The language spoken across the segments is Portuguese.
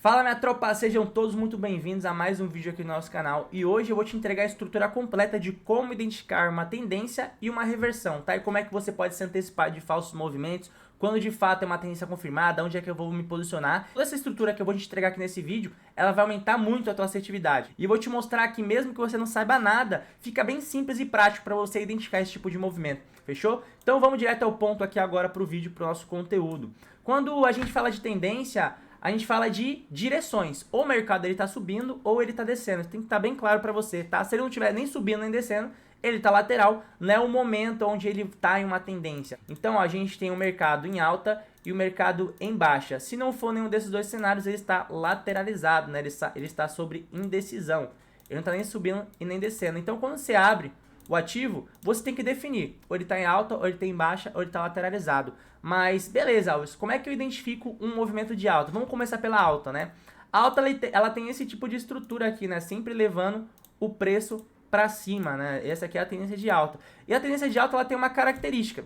Fala minha tropa, sejam todos muito bem-vindos a mais um vídeo aqui no nosso canal. E hoje eu vou te entregar a estrutura completa de como identificar uma tendência e uma reversão, tá? E como é que você pode se antecipar de falsos movimentos, quando de fato é uma tendência confirmada, onde é que eu vou me posicionar. Toda essa estrutura que eu vou te entregar aqui nesse vídeo, ela vai aumentar muito a tua assertividade. E eu vou te mostrar que mesmo que você não saiba nada, fica bem simples e prático para você identificar esse tipo de movimento, fechou? Então vamos direto ao ponto aqui agora para o vídeo, para o nosso conteúdo. Quando a gente fala de tendência, a gente fala de direções. Ou o mercado ele tá subindo ou ele tá descendo. Tem que estar bem claro para você, tá? Se ele não estiver nem subindo nem descendo, ele tá lateral, não é o momento onde ele tá em uma tendência. Então a gente tem o mercado em alta e o mercado em baixa. Se não for nenhum desses dois cenários, ele está lateralizado, né? Ele está sobre indecisão. Ele não tá nem subindo e nem descendo. Então quando você abre o ativo, você tem que definir, ou ele está em alta, ou ele está em baixa, ou ele está lateralizado. Mas beleza, Alves, como é que eu identifico um movimento de alta? Vamos começar pela alta, né? A alta ela tem esse tipo de estrutura aqui, né? Sempre levando o preço para cima, né? Essa aqui é a tendência de alta. E a tendência de alta ela tem uma característica,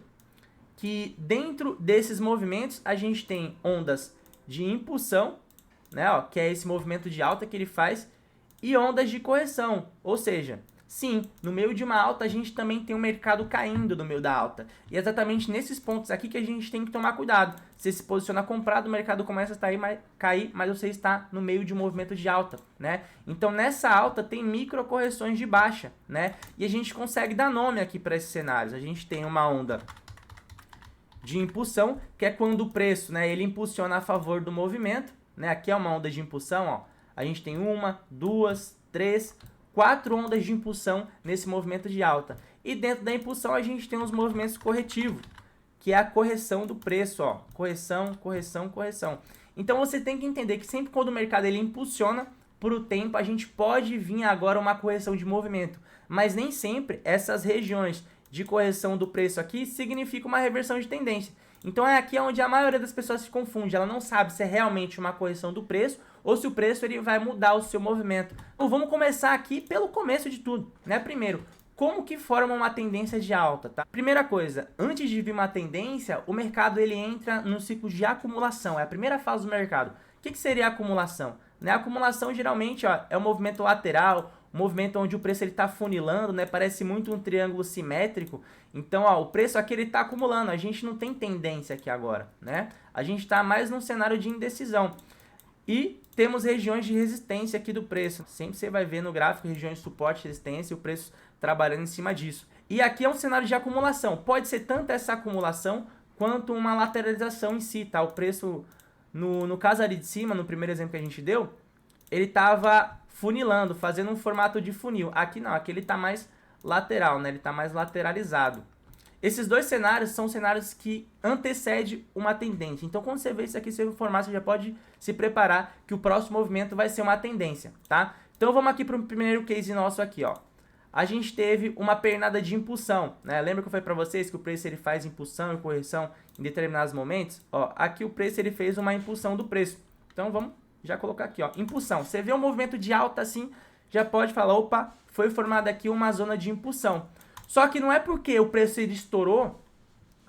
que dentro desses movimentos a gente tem ondas de impulsão, né? Ó, que é esse movimento de alta que ele faz, e ondas de correção, ou seja, sim, no meio de uma alta a gente também tem um mercado caindo no meio da alta. E é exatamente nesses pontos aqui que a gente tem que tomar cuidado. Você se posiciona comprado, o mercado começa a cair, mas você está no meio de um movimento de alta, né? Então nessa alta tem micro correções de baixa, né? E a gente consegue dar nome aqui para esses cenários. A gente tem uma onda de impulsão, que é quando o preço, né, ele impulsiona a favor do movimento, né? Aqui é uma onda de impulsão, ó. A gente tem uma, duas, três, 4 ondas de impulsão nesse movimento de alta. E dentro da impulsão a gente tem os movimentos corretivos, que é a correção do preço, ó. Correção, correção, correção. Então você tem que entender que sempre quando o mercado ele impulsiona por o tempo, a gente pode vir agora uma correção de movimento. Mas nem sempre essas regiões de correção do preço aqui significa uma reversão de tendência. Então é aqui onde a maioria das pessoas se confunde. Ela não sabe se é realmente uma correção do preço ou se o preço ele vai mudar o seu movimento. Então vamos começar aqui pelo começo de tudo, né? Primeiro, como que forma uma tendência de alta, tá? Primeira coisa, antes de vir uma tendência, o mercado ele entra no ciclo de acumulação. É a primeira fase do mercado. O que seria a acumulação? Né? A acumulação geralmente, ó, é um movimento lateral, um movimento onde o preço está funilando, né? Parece muito um triângulo simétrico. Então, ó, o preço aqui ele está acumulando. A gente não tem tendência aqui agora, né? A gente está mais num cenário de indecisão. E temos regiões de resistência aqui do preço. Sempre você vai ver no gráfico regiões de suporte e resistência e o preço trabalhando em cima disso. E aqui é um cenário de acumulação. Pode ser tanto essa acumulação quanto uma lateralização em si, tá? O preço, no caso ali de cima, no primeiro exemplo que a gente deu, ele estava funilando, fazendo um formato de funil. Aqui não, aqui ele está mais lateral, né? Ele está mais lateralizado. Esses dois cenários são cenários que antecedem uma tendência. Então, quando você vê isso aqui, você formar, você já pode se preparar que o próximo movimento vai ser uma tendência, tá? Então, vamos aqui para o primeiro case nosso aqui, ó. A gente teve uma pernada de impulsão, né? Lembra que eu falei para vocês que o preço ele faz impulsão e correção em determinados momentos? Ó, aqui o preço ele fez uma impulsão do preço. Então, vamos já colocar aqui, ó, impulsão. Você vê um movimento de alta assim, já pode falar, opa, foi formada aqui uma zona de impulsão. Só que não é porque o preço ele estourou,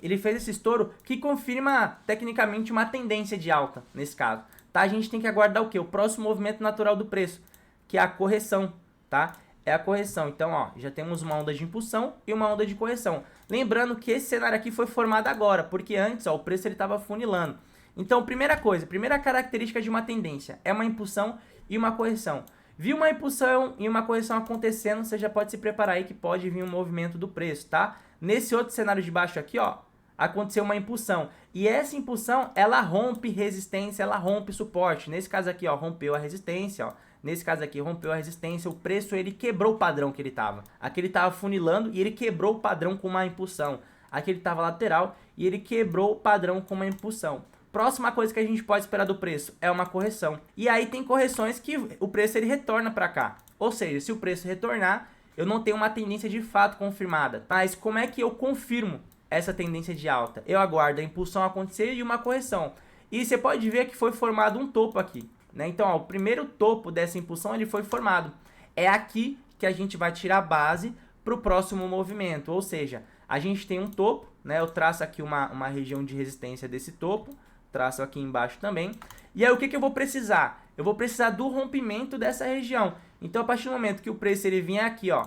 ele fez esse estouro, que confirma tecnicamente uma tendência de alta, nesse caso. Tá? A gente tem que aguardar o quê? O próximo movimento natural do preço, que é a correção, tá? É a correção. Então, ó, já temos uma onda de impulsão e uma onda de correção. Lembrando que esse cenário aqui foi formado agora, porque antes, ó, o preço ele estava funilando. Então, primeira coisa, primeira característica de uma tendência é uma impulsão e uma correção. Viu uma impulsão e uma correção acontecendo, você já pode se preparar aí que pode vir um movimento do preço, tá? Nesse outro cenário de baixo aqui, ó, aconteceu uma impulsão. E essa impulsão, ela rompe resistência, ela rompe suporte. Nesse caso aqui, ó, rompeu a resistência, ó. Nesse caso aqui, rompeu a resistência, o preço ele quebrou o padrão que ele tava. Aqui ele tava funilando e ele quebrou o padrão com uma impulsão. Aqui ele tava lateral e ele quebrou o padrão com uma impulsão. Próxima coisa que a gente pode esperar do preço é uma correção. E aí tem correções que o preço ele retorna para cá. Ou seja, se o preço retornar, eu não tenho uma tendência de fato confirmada. Mas como é que eu confirmo essa tendência de alta? Eu aguardo a impulsão acontecer e uma correção. E você pode ver que foi formado um topo aqui, né? Então, ó, o primeiro topo dessa impulsão ele foi formado. É aqui que a gente vai tirar a base para o próximo movimento. Ou seja, a gente tem um topo, né? Eu traço aqui uma região de resistência desse topo. Traço aqui embaixo também. E aí o que eu vou precisar? Eu vou precisar do rompimento dessa região. Então a partir do momento que o preço ele vier aqui, ó,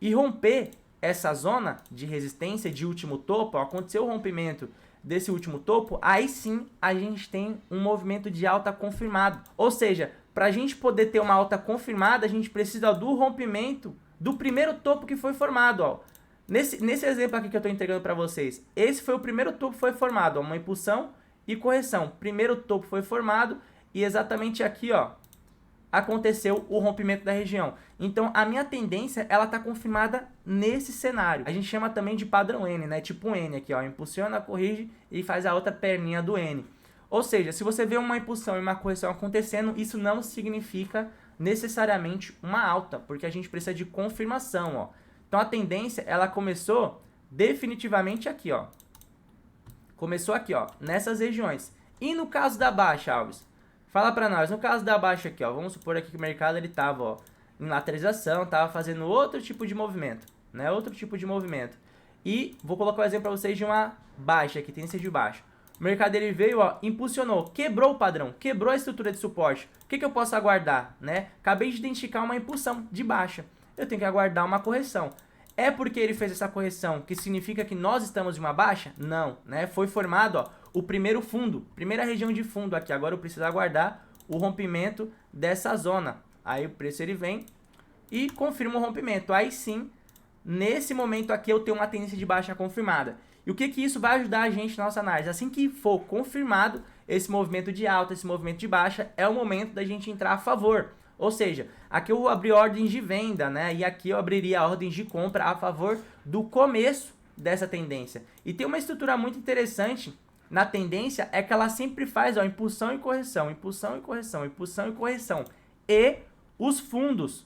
e romper essa zona de resistência de último topo, ó, aconteceu o rompimento desse último topo, aí sim a gente tem um movimento de alta confirmado. Ou seja, para a gente poder ter uma alta confirmada, a gente precisa do rompimento do primeiro topo que foi formado. Ó. Nesse exemplo aqui que eu estou entregando para vocês, esse foi o primeiro topo que foi formado, ó, uma impulsão e correção. Primeiro topo foi formado e exatamente aqui, ó, aconteceu o rompimento da região. Então, a minha tendência, ela está confirmada nesse cenário. A gente chama também de padrão N, né? Tipo N aqui, ó. Impulsiona, corrige e faz a outra perninha do N. Ou seja, se você vê uma impulsão e uma correção acontecendo, isso não significa necessariamente uma alta, porque a gente precisa de confirmação, ó. Então, a tendência, ela começou definitivamente aqui, ó. Começou aqui, ó, nessas regiões. E no caso da baixa, Alves? Fala pra nós, no caso da baixa aqui, ó, vamos supor aqui que o mercado ele tava, ó, em lateralização, tava fazendo outro tipo de movimento, né? Outro tipo de movimento. E vou colocar um exemplo para vocês de uma baixa aqui, tendência de baixa. O mercado ele veio, ó, impulsionou, quebrou o padrão, quebrou a estrutura de suporte. O que eu posso aguardar, né? Acabei de identificar uma impulsão de baixa. Eu tenho que aguardar uma correção. É porque ele fez essa correção que significa que nós estamos em uma baixa? Não, né? Foi formado, ó, o primeiro fundo, primeira região de fundo aqui. Agora eu preciso aguardar o rompimento dessa zona. Aí o preço ele vem e confirma o rompimento. Aí sim, nesse momento aqui eu tenho uma tendência de baixa confirmada. E o que isso vai ajudar a gente na nossa análise? Assim que for confirmado esse movimento de alta, esse movimento de baixa, é o momento da gente entrar a favor. Ou seja, aqui eu vou abrir ordens de venda, né? E aqui eu abriria ordens de compra a favor do começo dessa tendência. E tem uma estrutura muito interessante na tendência, é que ela sempre faz, ó, impulsão e correção, impulsão e correção, impulsão e correção. E os fundos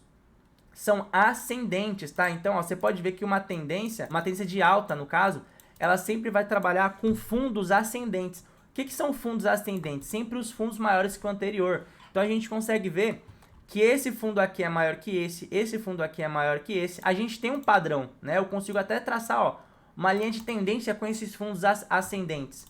são ascendentes, tá? Então, ó, você pode ver que uma tendência de alta, no caso, ela sempre vai trabalhar com fundos ascendentes. O que são fundos ascendentes? Sempre os fundos maiores que o anterior. Então, a gente consegue ver que esse fundo aqui é maior que esse fundo aqui é maior que esse. A gente tem um padrão, né? Eu consigo até traçar, ó, uma linha de tendência com esses fundos ascendentes.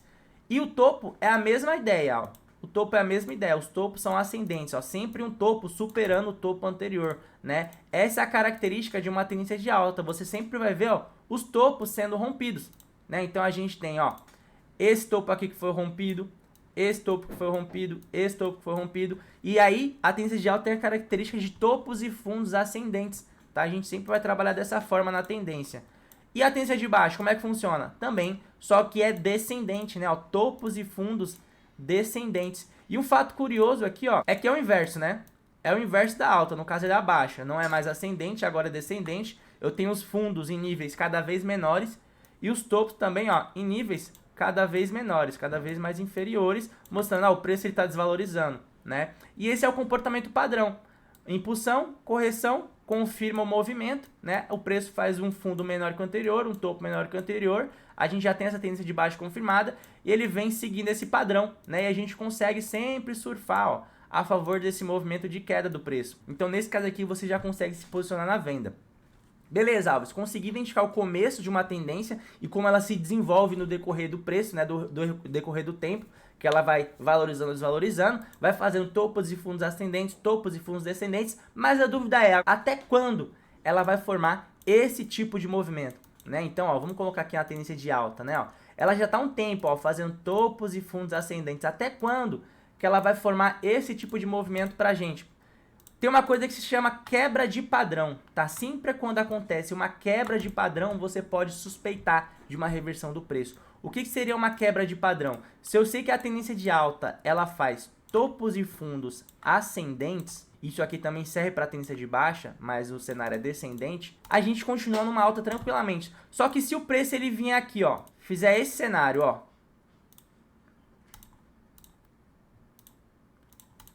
E o topo é a mesma ideia, ó. O topo é a mesma ideia, os topos são ascendentes, ó, sempre um topo superando o topo anterior, né? Essa é a característica de uma tendência de alta, você sempre vai ver, ó, os topos sendo rompidos, né? Então a gente tem, ó, esse topo aqui que foi rompido, esse topo que foi rompido, esse topo que foi rompido, e aí a tendência de alta tem a característica de topos e fundos ascendentes, tá? A gente sempre vai trabalhar dessa forma na tendência. E a tendência de baixo, como é que funciona? Também, só que é descendente, né? Ó, topos e fundos descendentes. E um fato curioso aqui, ó, é que é o inverso, né? É o inverso da alta, no caso é da baixa. Não é mais ascendente, agora é descendente. Eu tenho os fundos em níveis cada vez menores e os topos também, ó, em níveis cada vez menores, cada vez mais inferiores, mostrando, ó, o preço está desvalorizando, né? E esse é o comportamento padrão. Impulsão, correção, confirma o movimento, né? O preço faz um fundo menor que o anterior, um topo menor que o anterior. A gente já tem essa tendência de baixa confirmada e ele vem seguindo esse padrão, né? E a gente consegue sempre surfar, ó, a favor desse movimento de queda do preço. Então, nesse caso aqui, você já consegue se posicionar na venda. Beleza, Alves, consegui identificar o começo de uma tendência e como ela se desenvolve no decorrer do preço, né, do decorrer do tempo, que ela vai valorizando, desvalorizando, vai fazendo topos e fundos ascendentes, topos e fundos descendentes, mas a dúvida é até quando ela vai formar esse tipo de movimento, né? Então, ó, vamos colocar aqui a tendência de alta, né, ó. Ela já está há um tempo, ó, fazendo topos e fundos ascendentes. Até quando que ela vai formar esse tipo de movimento pra gente? Tem uma coisa que se chama quebra de padrão, tá? Sempre quando acontece uma quebra de padrão, você pode suspeitar de uma reversão do preço. O que seria uma quebra de padrão? Se eu sei que a tendência de alta, ela faz topos e fundos ascendentes, isso aqui também serve para a tendência de baixa, mas o cenário é descendente, a gente continua numa alta tranquilamente. Só que se o preço ele vier aqui, ó, fizer esse cenário, ó,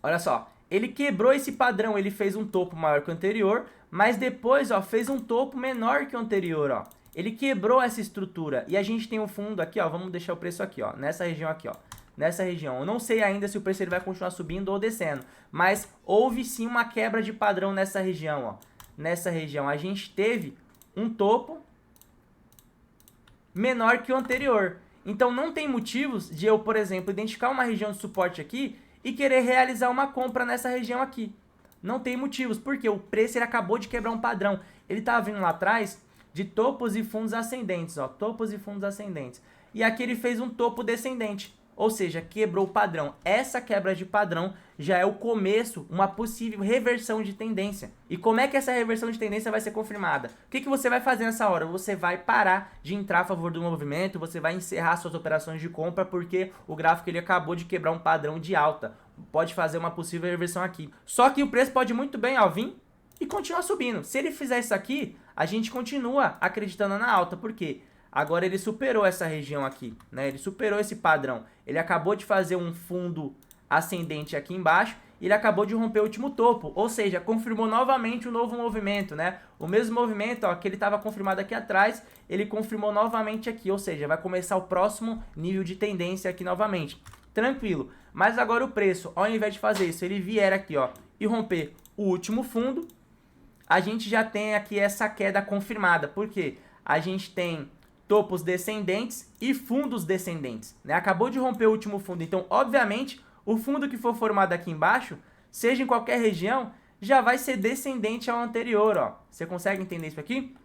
olha só, ele quebrou esse padrão, ele fez um topo maior que o anterior, mas depois, ó, fez um topo menor que o anterior, ó. Ele quebrou essa estrutura e a gente tem um fundo aqui, ó, vamos deixar o preço aqui, ó, nessa região aqui, ó. Nessa região. Eu não sei ainda se o preço ele vai continuar subindo ou descendo, mas houve sim uma quebra de padrão nessa região, ó. Nessa região a gente teve um topo menor que o anterior. Então não tem motivos de eu, por exemplo, identificar uma região de suporte aqui e querer realizar uma compra nessa região aqui. Não tem motivos, porque o preço ele acabou de quebrar um padrão. Ele estava vindo lá atrás de topos e fundos ascendentes, ó, topos e fundos ascendentes. E aqui ele fez um topo descendente, ou seja, quebrou o padrão. Essa quebra de padrão já é o começo, uma possível reversão de tendência. E como é que essa reversão de tendência vai ser confirmada? O que você vai fazer nessa hora? Você vai parar de entrar a favor do movimento, você vai encerrar suas operações de compra, porque o gráfico ele acabou de quebrar um padrão de alta. Pode fazer uma possível reversão aqui. Só que o preço pode muito bem, ó, vir e continuar subindo. Se ele fizer isso aqui, a gente continua acreditando na alta. Por quê? Agora ele superou essa região aqui, né? Ele superou esse padrão. Ele acabou de fazer um fundo ascendente aqui embaixo e ele acabou de romper o último topo. Ou seja, confirmou novamente um novo movimento, né? O mesmo movimento, ó, que ele estava confirmado aqui atrás, ele confirmou novamente aqui. Ou seja, vai começar o próximo nível de tendência aqui novamente. Tranquilo. Mas agora o preço, ao invés de fazer isso, ele vier aqui, ó, e romper o último fundo, a gente já tem aqui essa queda confirmada. Por quê? A gente tem topos descendentes e fundos descendentes, né? Acabou de romper o último fundo, então, obviamente, o fundo que for formado aqui embaixo, seja em qualquer região, já vai ser descendente ao anterior, ó. Você consegue entender isso aqui?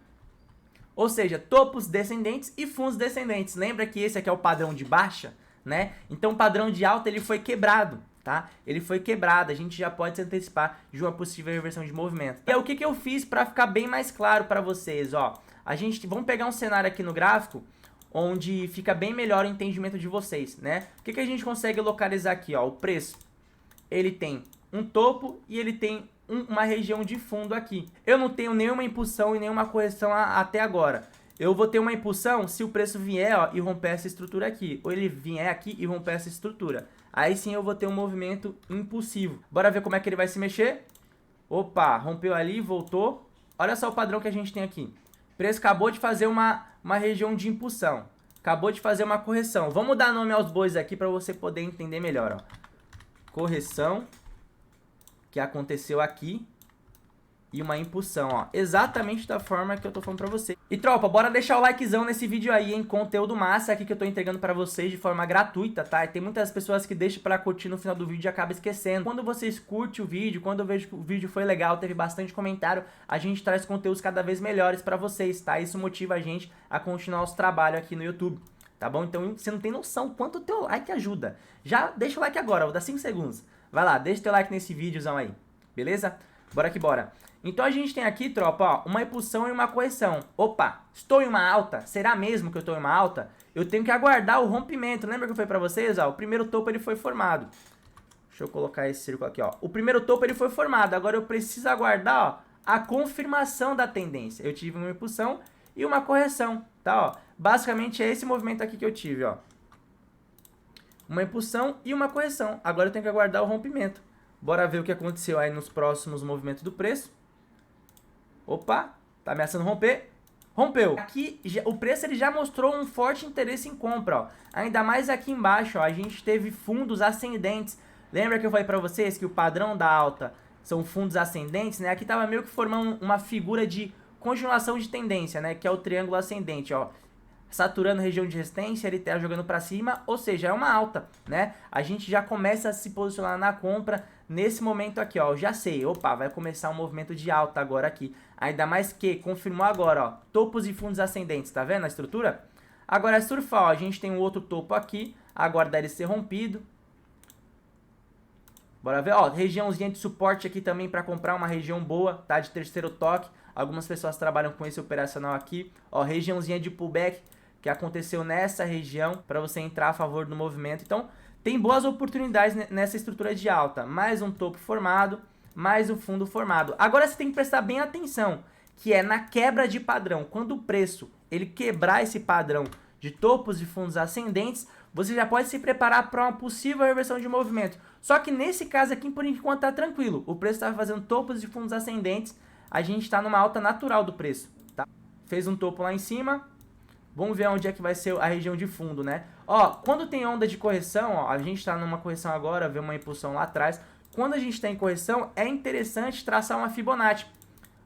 Ou seja, topos descendentes e fundos descendentes. Lembra que esse aqui é o padrão de baixa, né? Então, o padrão de alta, ele foi quebrado, tá? Ele foi quebrado, a gente já pode se antecipar de uma possível reversão de movimento. E é o que eu fiz para ficar bem mais claro para vocês, ó. Vamos pegar um cenário aqui no gráfico, onde fica bem melhor o entendimento de vocês, né? O que a gente consegue localizar aqui, ó? O preço, ele tem um topo e ele tem uma região de fundo aqui. Eu não tenho nenhuma impulsão e nenhuma correção até agora. Eu vou ter uma impulsão se o preço vier, ó, e romper essa estrutura aqui. Ou ele vier aqui e romper essa estrutura. Aí sim eu vou ter um movimento impulsivo. Bora ver como é que ele vai se mexer? Opa, rompeu ali, voltou. Olha só o padrão que a gente tem aqui. O preço acabou de fazer uma região de impulsão. Acabou de fazer uma correção. Vamos dar nome aos bois aqui para você poder entender melhor, ó. Correção que aconteceu aqui e uma impulsão, ó. Exatamente da forma que eu tô falando pra você. E tropa, bora deixar o likezão nesse vídeo aí, hein? Conteúdo massa aqui que eu tô entregando pra vocês de forma gratuita, tá? E tem muitas pessoas que deixam pra curtir no final do vídeo e acabam esquecendo. Quando vocês curtem o vídeo, quando eu vejo que o vídeo foi legal, teve bastante comentário, a gente traz conteúdos cada vez melhores pra vocês, tá? Isso motiva a gente a continuar nosso trabalho aqui no YouTube, tá bom? Então você não tem noção quanto o teu like ajuda. Já deixa o like agora, vou dar 5 segundos. Vai lá, deixa o teu like nesse vídeozão aí, beleza? Bora que bora. Então a gente tem aqui, tropa, ó, uma impulsão e uma correção. Opa, estou em uma alta? Será mesmo que eu estou em uma alta? Eu tenho que aguardar o rompimento. Lembra que eu falei pra vocês, ó? O primeiro topo ele foi formado. Deixa eu colocar esse círculo aqui, ó. O primeiro topo ele foi formado. Agora eu preciso aguardar, ó, a confirmação da tendência. Eu tive uma impulsão e uma correção, tá, ó? Basicamente é esse movimento aqui que eu tive, ó. Uma impulsão e uma correção. Agora eu tenho que aguardar o rompimento. Bora ver o que aconteceu aí nos próximos movimentos do preço. Opa, tá ameaçando romper. Rompeu. Aqui o preço ele já mostrou um forte interesse em compra, ó. Ainda mais aqui embaixo, ó, a gente teve fundos ascendentes. Lembra que eu falei pra vocês que o padrão da alta são fundos ascendentes, né? Aqui tava meio que formando uma figura de continuação de tendência, né? Que é o triângulo ascendente, ó. Saturando a região de resistência, ele tá jogando para cima, ou seja, é uma alta, né? A gente já começa a se posicionar na compra nesse momento aqui, ó. Eu já sei, opa, vai começar um movimento de alta agora aqui. Ainda mais que confirmou agora, ó, topos e fundos ascendentes, tá vendo a estrutura? Agora é surfar, ó, a gente tem um outro topo aqui, aguardar ele ser rompido. Bora ver, ó, regiãozinha de suporte aqui também para comprar, uma região boa, tá? De terceiro toque. Algumas pessoas trabalham com esse operacional aqui, ó, regiãozinha de pullback que aconteceu nessa região para você entrar a favor do movimento. Então, tem boas oportunidades nessa estrutura de alta. Mais um topo formado, mais um fundo formado. Agora você tem que prestar bem atenção, que é na quebra de padrão. Quando o preço ele quebrar esse padrão de topos e fundos ascendentes, você já pode se preparar para uma possível reversão de movimento. Só que nesse caso aqui, por enquanto, tá tranquilo. O preço está fazendo topos e fundos ascendentes, a gente está numa alta natural do preço, tá? Fez um topo lá em cima. Vamos ver onde é que vai ser a região de fundo, né? Ó, quando tem onda de correção, ó, a gente tá numa correção agora, vê uma impulsão lá atrás. Quando a gente tá em correção, é interessante traçar uma Fibonacci.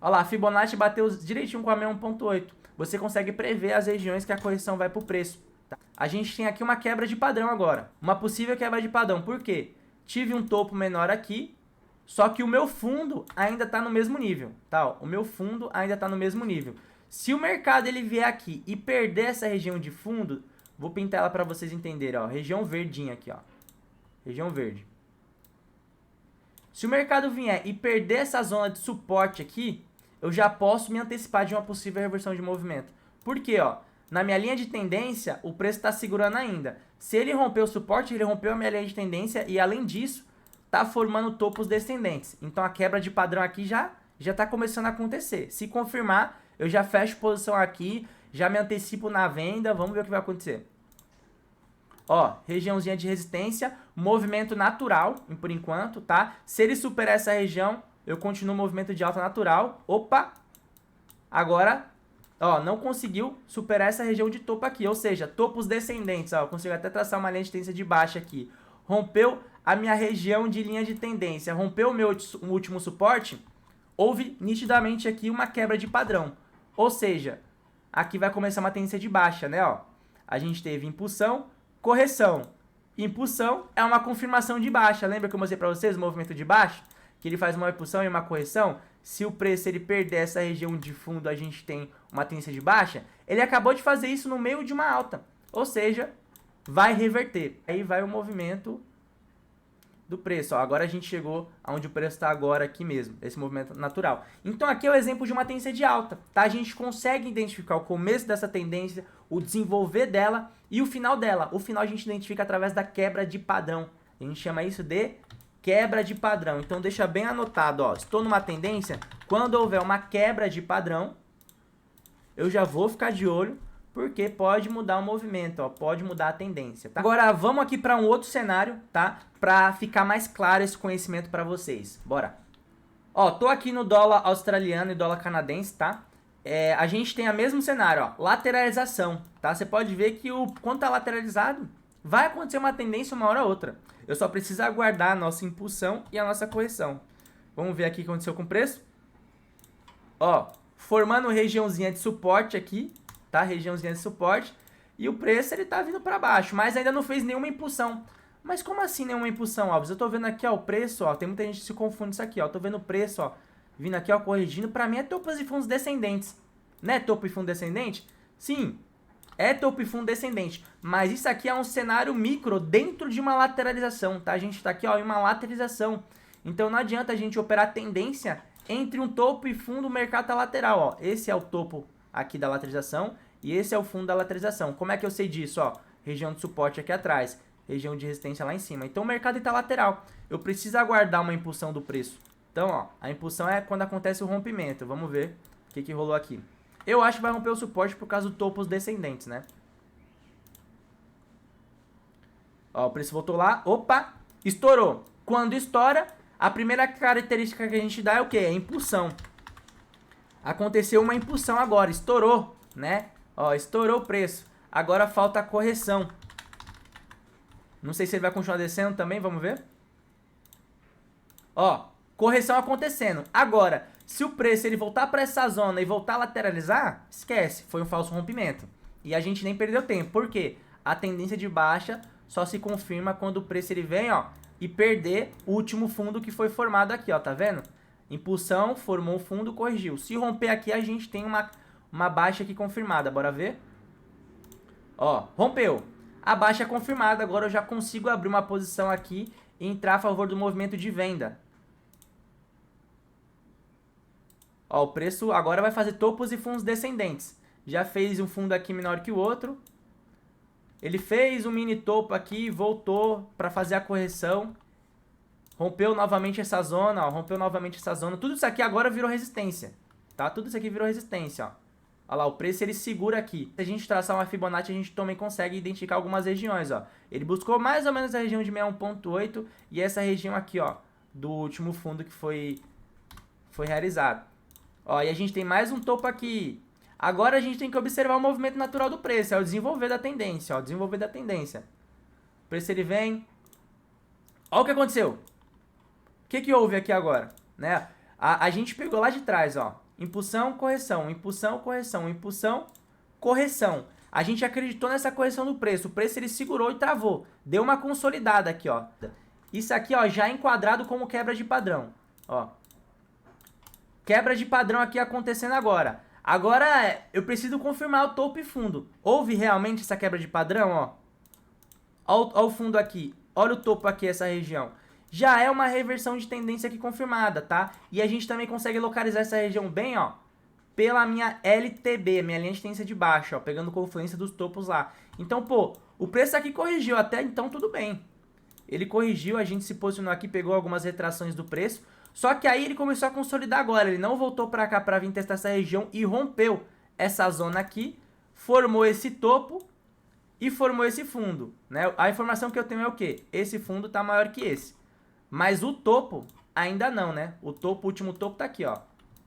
Ó lá, a Fibonacci bateu direitinho com a 61.8. Você consegue prever as regiões que a correção vai pro preço, tá? A gente tem aqui uma quebra de padrão agora. Uma possível quebra de padrão. Por quê? tive um topo menor aqui, só que o meu fundo ainda está no mesmo nível, tá? Ó, o meu fundo ainda está no mesmo nível. Se o mercado ele vier aqui e perder essa região de fundo, vou pintar ela para vocês entenderem, ó, região verdinha aqui, ó. Região verde. Se o mercado vier e perder essa zona de suporte aqui, eu já posso me antecipar de uma possível reversão de movimento. Por quê, ó? Na minha linha de tendência, o preço está segurando ainda. Se ele romper o suporte, ele rompeu a minha linha de tendência e, além disso, está formando topos descendentes. Então, a quebra de padrão aqui já está começando a acontecer. Se confirmar, eu já fecho posição aqui, já me antecipo na venda. Vamos ver o que vai acontecer. Ó, regiãozinha de resistência, movimento natural, por enquanto, tá? Se ele superar essa região, eu continuo o movimento de alta natural. Opa! Agora, ó, não conseguiu superar essa região de topo aqui, ou seja, topos descendentes, ó, eu consigo até traçar uma linha de tendência de baixa aqui. Rompeu a minha região de linha de tendência, rompeu o meu último suporte, houve nitidamente aqui uma quebra de padrão. Ou seja, aqui vai começar uma tendência de baixa, né, ó. A gente teve impulsão, correção. Impulsão é uma confirmação de baixa. Lembra que eu mostrei para vocês o movimento de baixa? Que ele faz uma impulsão e uma correção. Se o preço ele perder essa região de fundo, a gente tem uma tendência de baixa. Ele acabou de fazer isso no meio de uma alta. Ou seja, vai reverter. Aí vai o movimento do preço. Ó, agora a gente chegou aonde o preço está agora aqui mesmo. Esse movimento natural. Então aqui é o exemplo de uma tendência de alta. Tá? A gente consegue identificar o começo dessa tendência, o desenvolver dela e o final dela. O final a gente identifica através da quebra de padrão. A gente chama isso de quebra de padrão. Então deixa bem anotado, ó. Estou numa tendência, quando houver uma quebra de padrão, eu já vou ficar de olho, porque pode mudar o movimento, ó, pode mudar a tendência, tá? Agora vamos aqui para um outro cenário, tá? Para ficar mais claro esse conhecimento para vocês. Bora. Ó, tô aqui no dólar australiano e dólar canadense, tá? A gente tem o mesmo cenário, ó, lateralização, tá? Você pode ver que quando tá lateralizado, vai acontecer uma tendência uma hora ou outra. Eu só preciso aguardar a nossa impulsão e a nossa correção. Vamos ver aqui o que aconteceu com o preço. Ó, formando regiãozinha de suporte aqui, tá? Regiãozinha de suporte. E o preço, ele tá vindo para baixo, mas ainda não fez nenhuma impulsão. Mas como assim nenhuma impulsão, Alves? Eu tô vendo aqui, ó, o preço, ó, tem muita gente que se confunde isso aqui, ó. Tô vendo o preço, ó, vindo aqui, ó, corrigindo. Pra mim é topos e fundos descendentes. Né, topo e fundo descendente? Sim, é topo e fundo descendente. Mas isso aqui é um cenário micro dentro de uma lateralização, tá? A gente tá aqui, ó, em uma lateralização. Então não adianta a gente operar tendência entre um topo e fundo, o mercado tá lateral, ó. Esse é o topo aqui da lateralização e esse é o fundo da lateralização. Como é que eu sei disso, ó? Região de suporte aqui atrás, região de resistência lá em cima. Então o mercado está lateral. Eu preciso aguardar uma impulsão do preço. Então, ó, a impulsão é quando acontece o rompimento. Vamos ver o que rolou aqui. Eu acho que vai romper o suporte por causa do topos descendentes, né? Ó, o preço voltou lá. Opa! Estourou. Quando estoura, a primeira característica que a gente dá é o quê? É impulsão. Aconteceu uma impulsão agora. Estourou, né? Ó, estourou o preço. Agora falta a correção. Não sei se ele vai continuar descendo também, vamos ver. Ó, correção acontecendo. Agora, se o preço ele voltar para essa zona e voltar a lateralizar, esquece, foi um falso rompimento. E a gente nem perdeu tempo. Por quê? A tendência de baixa só se confirma quando o preço ele vem, ó, e perder o último fundo que foi formado aqui, ó, tá vendo? Impulsão, formou o fundo, corrigiu. Se romper aqui, a gente tem uma baixa aqui confirmada. Bora ver? Ó, rompeu. A baixa é confirmada. Agora eu já consigo abrir uma posição aqui e entrar a favor do movimento de venda. Ó, o preço agora vai fazer topos e fundos descendentes. Já fez um fundo aqui menor que o outro. Ele fez um mini topo aqui, voltou para fazer a correção. Rompeu novamente essa zona, ó, rompeu novamente essa zona. Tudo isso aqui agora virou resistência, tá? Tudo isso aqui virou resistência, ó. Olha lá, o preço ele segura aqui. Se a gente traçar uma Fibonacci, a gente também consegue identificar algumas regiões, ó. Ele buscou mais ou menos a região de 61.8 e essa região aqui, ó, do último fundo que foi realizado. Ó, e a gente tem mais um topo aqui. Agora a gente tem que observar o movimento natural do preço, é o desenvolver da tendência, ó, desenvolver da tendência. O preço ele vem. Ó o que aconteceu. O que houve aqui agora, né? A gente pegou lá de trás, ó. Impulsão, correção, impulsão, correção, impulsão, correção. A gente acreditou nessa correção do preço. O preço ele segurou e travou. Deu uma consolidada aqui, ó. Isso aqui, ó, já é enquadrado como quebra de padrão, ó. Quebra de padrão aqui acontecendo agora. Agora, eu preciso confirmar o topo e fundo. Houve realmente essa quebra de padrão, ó. Olha o fundo aqui. Olha o topo aqui, essa região. Já é uma reversão de tendência aqui confirmada, tá? E a gente também consegue localizar essa região bem, ó, pela minha LTB, minha linha de tendência de baixo, ó, pegando confluência dos topos lá. Então, pô, o preço aqui corrigiu, até então tudo bem. Ele corrigiu, a gente se posicionou aqui, pegou algumas retrações do preço. Só que aí ele começou a consolidar agora, ele não voltou para cá para vir testar essa região e rompeu essa zona aqui, formou esse topo e formou esse fundo, né? A informação que eu tenho é o quê? Esse fundo tá maior que esse. Mas o topo ainda não, né? O último topo tá aqui, ó.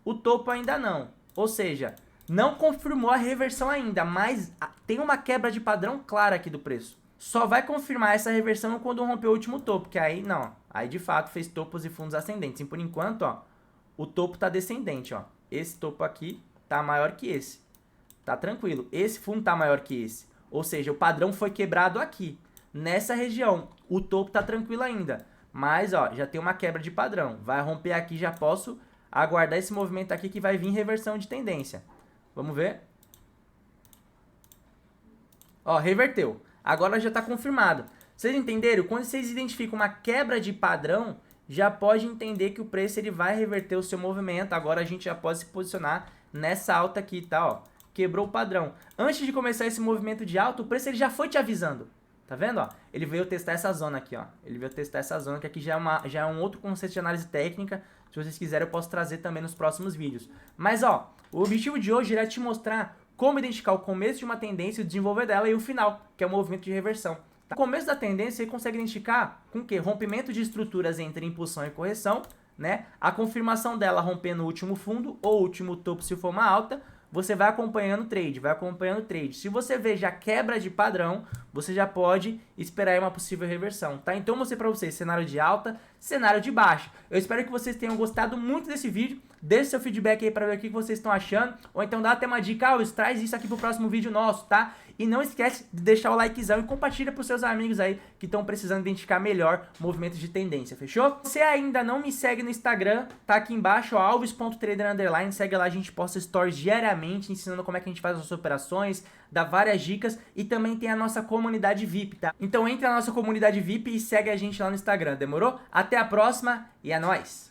O topo ainda não. Ou seja, não confirmou a reversão ainda, mas tem uma quebra de padrão clara aqui do preço. Só vai confirmar essa reversão quando romper o último topo, que aí não. Aí de fato fez topos e fundos ascendentes. E por enquanto, ó, o topo tá descendente, ó. Esse topo aqui tá maior que esse. Tá tranquilo. Esse fundo tá maior que esse. Ou seja, o padrão foi quebrado aqui, nessa região. O topo tá tranquilo ainda. Mas, ó, já tem uma quebra de padrão. Vai romper aqui, já posso aguardar esse movimento aqui que vai vir reversão de tendência. Vamos ver. Ó, reverteu. Agora já está confirmado. Vocês entenderam? Quando vocês identificam uma quebra de padrão, já pode entender que o preço ele vai reverter o seu movimento. Agora a gente já pode se posicionar nessa alta aqui, tá? Ó, quebrou o padrão. Antes de começar esse movimento de alta, o preço ele já foi te avisando. Tá vendo? Ó, ele veio testar essa zona aqui, ó. Ele veio testar essa zona, que aqui já é um outro conceito de análise técnica. Se vocês quiserem, eu posso trazer também nos próximos vídeos. Mas, ó, o objetivo de hoje era te mostrar como identificar o começo de uma tendência, o desenvolver dela e o final, que é o movimento de reversão. No começo da tendência, você consegue identificar com o quê? Rompimento de estruturas entre impulsão e correção, né? A confirmação dela rompendo o último fundo ou o último topo se for uma alta. Você vai acompanhando o trade, vai acompanhando o trade. Se você vê já quebra de padrão, você já pode esperar uma possível reversão, tá? Então, eu mostrei pra vocês cenário de alta, cenário de baixa. Eu espero que vocês tenham gostado muito desse vídeo. Deixe seu feedback aí pra ver o que vocês estão achando. Ou então dá até uma dica, traz isso aqui pro próximo vídeo nosso, tá? E não esquece de deixar o likezão e compartilha pros seus amigos aí que estão precisando identificar melhor movimentos de tendência, fechou? Se você ainda não me segue no Instagram, tá aqui embaixo, ó, alves.trader_, segue lá, a gente posta stories diariamente ensinando como é que a gente faz as operações, dá várias dicas e também tem a nossa comunidade VIP, tá? Então entra na nossa comunidade VIP e segue a gente lá no Instagram, demorou? Até a próxima e é nóis!